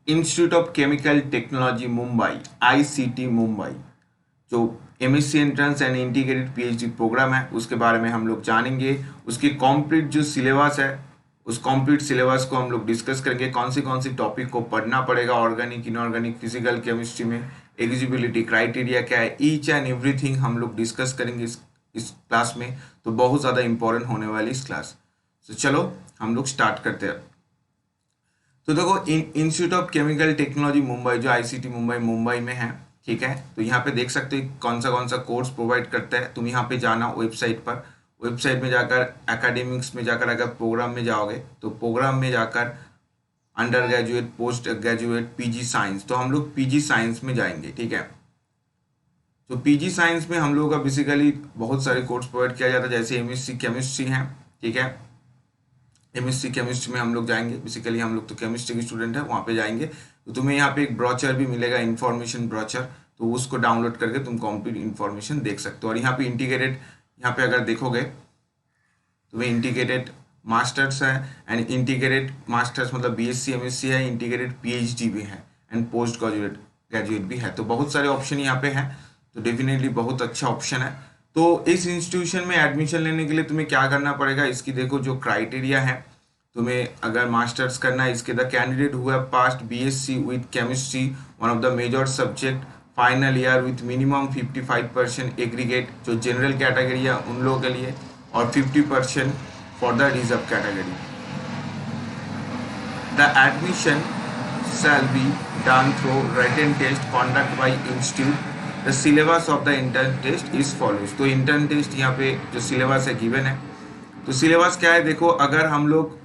Institute of chemical technology Mumbai, ICT Mumbai, जो MSc entrance and integrated PhD programme है उसके बारे में हम लोग जानेंगे। उसकी कंप्लीट जो सिलेबस है उस कंप्लीट सिलेबस को हम लोग डिस्कस करेंगे। कौन सी टॉपिक को पढ़ना पड़ेगा, ऑर्गेनिक, इनऑर्गेनिक, फिजिकल केमिस्ट्री में एलिजिबिलिटी क्राइटेरिया क्या है, ईच एंड एवरीथिंग हम लोग डिस्कस करेंगे इस क्लास में। तो बहुत ज़्यादा इंपॉर्टेंट होने वाली इस क्लास। तो चलो हम लोग स्टार्ट करते हैं। तो देखो, institute of chemical technology Mumbai जो आईसीटी मुंबई में है, ठीक है। तो यहाँ पे देख सकते हो कौन सा कोर्स प्रोवाइड करता है। तुम यहाँ पे जाना वेबसाइट पर, वेबसाइट में जाकर एकेडमिक्स में जाकर अगर प्रोग्राम में जाओगे तो प्रोग्राम में जाकर under graduate, post graduate, PG science, तो हम लोग पीजी साइंस में जाएंगे, ठीक है। तो पीजी साइंस में हम लोगों का बेसिकली बहुत सारे कोर्स प्रोवाइड किया जाता है, जैसे एमएससी केमिस्ट्री है, ठीक है। एमएससी केमिस्ट्री में हम लोग जाएंगे, बेसिकली हम लोग तो केमिस्ट्री के स्टूडेंट हैं, वहाँ पे जाएंगे तो तुम्हें यहाँ पे एक ब्रोचर भी मिलेगा, इन्फॉर्मेशन ब्रोचर, तो उसको डाउनलोड करके तुम कंप्लीट इन्फॉर्मेशन देख सकते हो। और यहाँ पे इंटीग्रेटेड, यहाँ पे अगर देखोगे तुम्हें इंटीग्रेटेड मास्टर्स है एंड इंटीग्रेटेड मास्टर्स मतलब बीएससी एमएससी है, इंटीग्रेटेड पीएचडी भी है एंड पोस्ट ग्रेजुएट भी है। तो बहुत सारे ऑप्शन यहाँ पे हैं, तो डेफिनेटली बहुत अच्छा ऑप्शन है। तो इस इंस्टीट्यूशन में एडमिशन लेने के लिए तुम्हें क्या करना पड़ेगा, इसकी देखो जो क्राइटेरिया है। तुम्हें अगर मास्टर्स करना है, इसके the candidate who have passed BSc with chemistry one of the major subject final year with minimum 55% aggregate, जो जनरल कैटेगरी है उन लोगों के लिए, और 50% for the reserve category. The admission shall be done through written test conducted by institute. The syllabus of the intern test is follows. तो intern test यहाँ पे जो syllabus है गिवन है। तो syllabus क्या है, देखो अगर हम लोग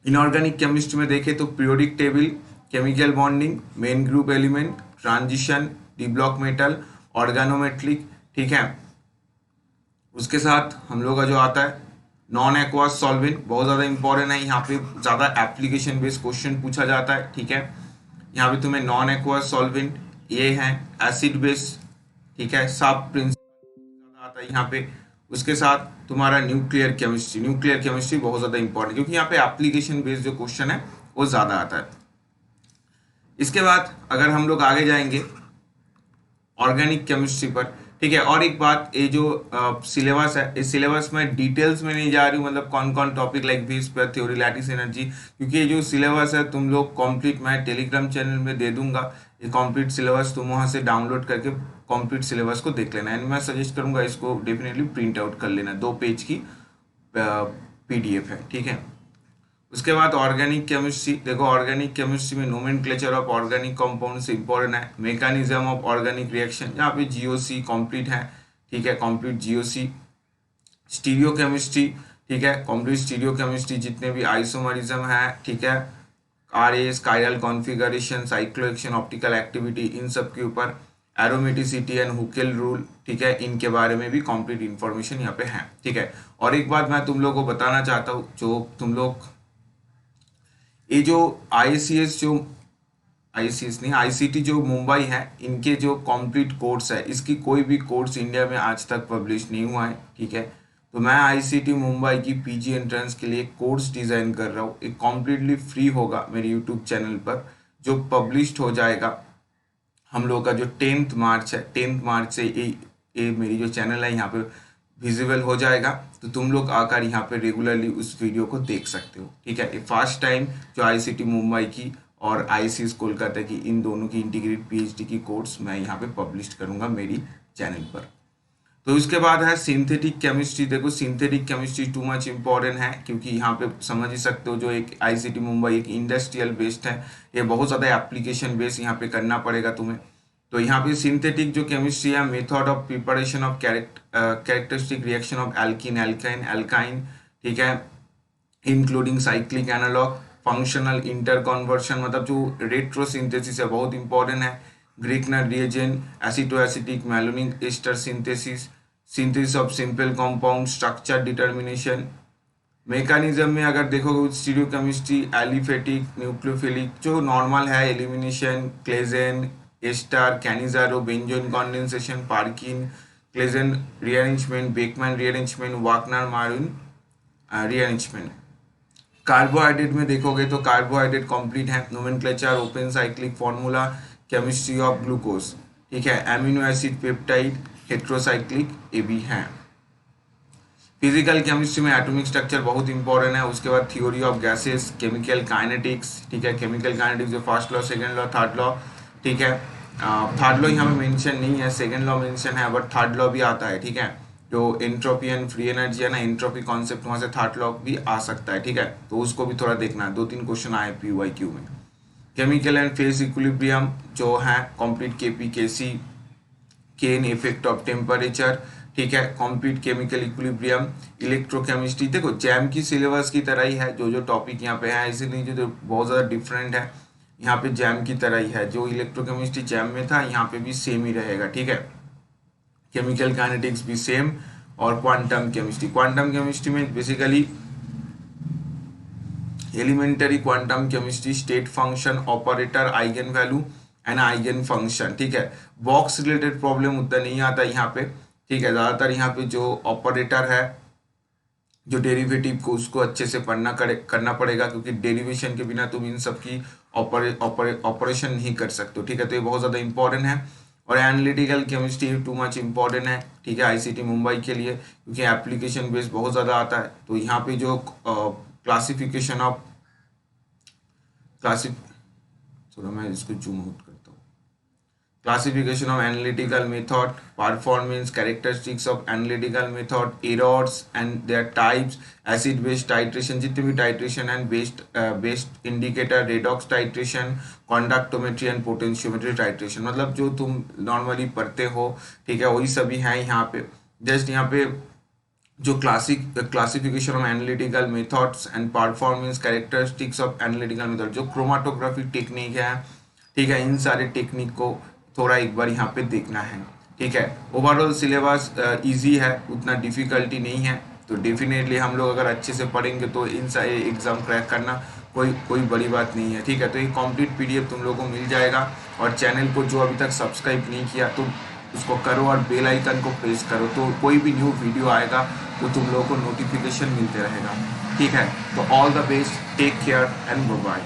इनऑर्गेनिक केमिस्ट्री में देखें तो periodic table, chemical bonding, main group element, transition, D block metal, organometric, ठीक है। उसके साथ हम लोग का जो आता है नॉन एक्वास सॉल्वेंट, बहुत ज़्यादा इंपॉर्टेंट है, यहाँ पे ज़्यादा एप्लीकेशन बेस्ड क्वेश्चन पूछा जाता है, ठीक है। यहाँ पे तुम्हें नॉन एक्वास सॉल्वेंट, ये है एसिड बेस्ड, ठीक है, सब प्रिंसिपल आता है यहाँ पे। उसके साथ तुम्हारा न्यूक्लियर केमिस्ट्री बहुत ज़्यादा इंपॉर्टेंट, क्योंकि यहाँ पे एप्लीकेशन बेस्ड जो क्वेश्चन है वो ज़्यादा आता है। इसके बाद अगर हम लोग आगे जाएंगे ऑर्गेनिक केमिस्ट्री पर, ठीक है। और एक बात, ये जो सिलेबस है, इस सिलेबस में डिटेल्स में नहीं जा रही हूँ, मतलब कौन कौन टॉपिक लाइक बेस पर थ्योरी, लैटिस एनर्जी, क्योंकि ये जो सिलेबस है तुम लोग कंप्लीट मैं टेलीग्राम चैनल में दे दूंगा। ये कंप्लीट सिलेबस तुम वहाँ से डाउनलोड करके कंप्लीट सिलेबस को देख लेना, एंड मैं सजेस्ट करूँगा इसको डेफिनेटली प्रिंट आउट कर लेना, 2 पेज की पीडीएफ है, ठीक है। उसके बाद ऑर्गेनिक केमिस्ट्री, देखो ऑर्गेनिक केमिस्ट्री में nomenclature of organic compounds important है, मैकेनिज्म ऑफ ऑर्गेनिक रिएक्शन, यहाँ पे जीओसी कंप्लीट है, ठीक है, कंप्लीट जीओसी। स्टीरियो केमिस्ट्री, ठीक है, कंप्लीट स्टीरियो केमिस्ट्री, जितने भी आइसोमरिज्म है, ठीक है, RS, chiral configuration, cycloaddition, optical activity, इन सब के ऊपर एरोमेटिसिटी एंड हुकेल रूल, ठीक है, इनके बारे में भी कंप्लीट इंफॉर्मेशन यहाँ पे है, ठीक है। और एक बात मैं तुम लोगों को बताना चाहता हूँ, जो तुम लोग ये जो आईसीएस नहीं, आईसीटी जो मुंबई है, इनके जो कंप्लीट कोर्स है, इसकी कोई भी कोर्स इंडिया में आज तक पब्लिश नहीं हुआ है, ठीक है। तो मैं आईसीटी मुंबई की पीजी एंट्रेंस के लिए कोर्स डिज़ाइन कर रहा हूँ, एक कम्प्लीटली फ्री होगा मेरे यूट्यूब चैनल पर, जो पब्लिश्ड हो जाएगा हम लोग का जो 10th मार्च है, 10th मार्च से ये मेरी जो चैनल है यहाँ पे विजिबल हो जाएगा। तो तुम लोग आकर यहाँ पे रेगुलरली उस वीडियो को देख सकते हो, ठीक है। ये फर्स्ट टाइम जो आईसीटी मुंबई की और आईसीएस कोलकाता की, इन दोनों की इंटीग्रेटेड पीएचडी की कोर्स मैं यहाँ पे पब्लिश करूँगा मेरी चैनल पर। तो इसके बाद है सिंथेटिक केमिस्ट्री। देखो synthetic chemistry too much important है, क्योंकि यहाँ पे समझ ही सकते हो जो एक आईसीटी मुंबई एक इंडस्ट्रियल बेस्ड है, ये बहुत ज़्यादा एप्लीकेशन बेस्ड यहाँ पे करना पड़ेगा तुम्हें। तो यहाँ पे सिंथेटिक जो केमिस्ट्री है, method of preparation of characteristic reaction of alkene, alkyne, alkyne, ठीक है, including cyclic analogue, functional interconversion, मतलब जो रेट्रोसिंथेसिस है बहुत इंपॉर्टेंट है, Grignard reagent, acetoacetic malonic ester synthesis of simple compound, structure determination. Mechanism में अगर देखोगे स्टीरियो केमिस्ट्री, एलिफेटिक, न्यूक्लियोफिलिक, जो नॉर्मल है elimination, Claisen, ester, Cannizzaro, benzoin condensation, Perkin, Claisen rearrangement, Beckmann rearrangement, Wagner Meerwein rearrangement. Carbohydrate में देखोगे तो carbohydrate complete है, nomenclature, open cyclic formula, chemistry of glucose, ठीक है, एमिनो एसिड, पेप्टाइड, हेट्रोसाइक्लिक, ये भी है। फिजिकल केमिस्ट्री में एटॉमिक स्ट्रक्चर बहुत इंपॉर्टेंट है, उसके बाद theory of gases, chemical kinetics, ठीक है, केमिकल काइनेटिक्स जो first law, second law, third law, ठीक है, थर्ड लॉ यहाँ पे मेंशन नहीं है, सेकंड लॉ मेंशन है, बट थर्ड लॉ भी आता है, ठीक है, जो एंट्रोपी एंड फ्री एनर्जी है ना, एंट्रोपी कॉन्सेप्ट वहाँ से थर्ड लॉ भी आ सकता है, ठीक है, तो उसको भी थोड़ा देखना है, 2-3 क्वेश्चन आए PYQ में। केमिकल एंड फेज इक्विलिब्रियम जो है कंप्लीट KP/KC, केन इफेक्ट ऑफ टेम्परेचर, ठीक है, कंप्लीट केमिकल इक्विलिब्रियम, इलेक्ट्रोकेमिस्ट्री। देखो जैम की सिलेबस की तरह ही है, जो टॉपिक यहाँ पे है, इसीलिए जो बहुत ज़्यादा डिफरेंट है, यहाँ पे जैम की तरह ही है, जो इलेक्ट्रोकेमिस्ट्री जैम में था यहाँ पे भी सेम ही रहेगा, ठीक है, केमिकल काइनेटिक्स भी सेम, और क्वांटम केमिस्ट्री में basically elementary quantum chemistry, state function, operator, eigen value and eigen function, ठीक है, बॉक्स रिलेटेड प्रॉब्लम उतना नहीं आता यहाँ पे, ठीक है, ज़्यादातर यहाँ पे जो ऑपरेटर है, जो डेरिवेटिव को, उसको अच्छे से करना पड़ेगा, क्योंकि डेरिवेशन के बिना तुम इन सब की ऑपरेशन नहीं कर सकते, ठीक है, तो ये बहुत ज़्यादा इंपॉर्टेंट है। और analytical chemistry too much important है, ठीक है, ICT मुंबई के लिए, क्योंकि एप्लीकेशन बेस बहुत ज़्यादा आता है, तो यहाँ पे जो क्लासिफिकेशन ऑफ थोड़ा मैं इसको जूम आउट करता हूँ, classification of analytical method, performance, characteristics of analytical method, errors and their types, acid based titration, जितने भी titration and based indicator, redox titration, conductometry and potentiometry titration, मतलब जो तुम नॉर्मली पढ़ते हो, ठीक है, वही सभी हैं यहाँ पे। जस्ट यहाँ पे जो classification of analytical methods and performance, characteristics of analytical method, जो क्रोमाटोग्राफी टेक्निक है, ठीक है, इन सारे टेक्निक को थोड़ा एक बार यहाँ पे देखना है, ठीक है। ओवरऑल सिलेबस इजी है, उतना डिफिकल्टी नहीं है, तो डेफिनेटली हम लोग अगर अच्छे से पढ़ेंगे तो इन सारे एग्जाम क्रैक करना कोई बड़ी बात नहीं है, ठीक है। तो ये कंप्लीट PDF तुम लोगों को मिल जाएगा, और चैनल को जो अभी तक सब्सक्राइब नहीं किया तो उसको करो, और बेल आइकन को प्रेस करो, तो कोई भी न्यू वीडियो आएगा तो तुम लोगों को नोटिफिकेशन मिलते रहेगा, ठीक है। तो all the best, take care and bye bye.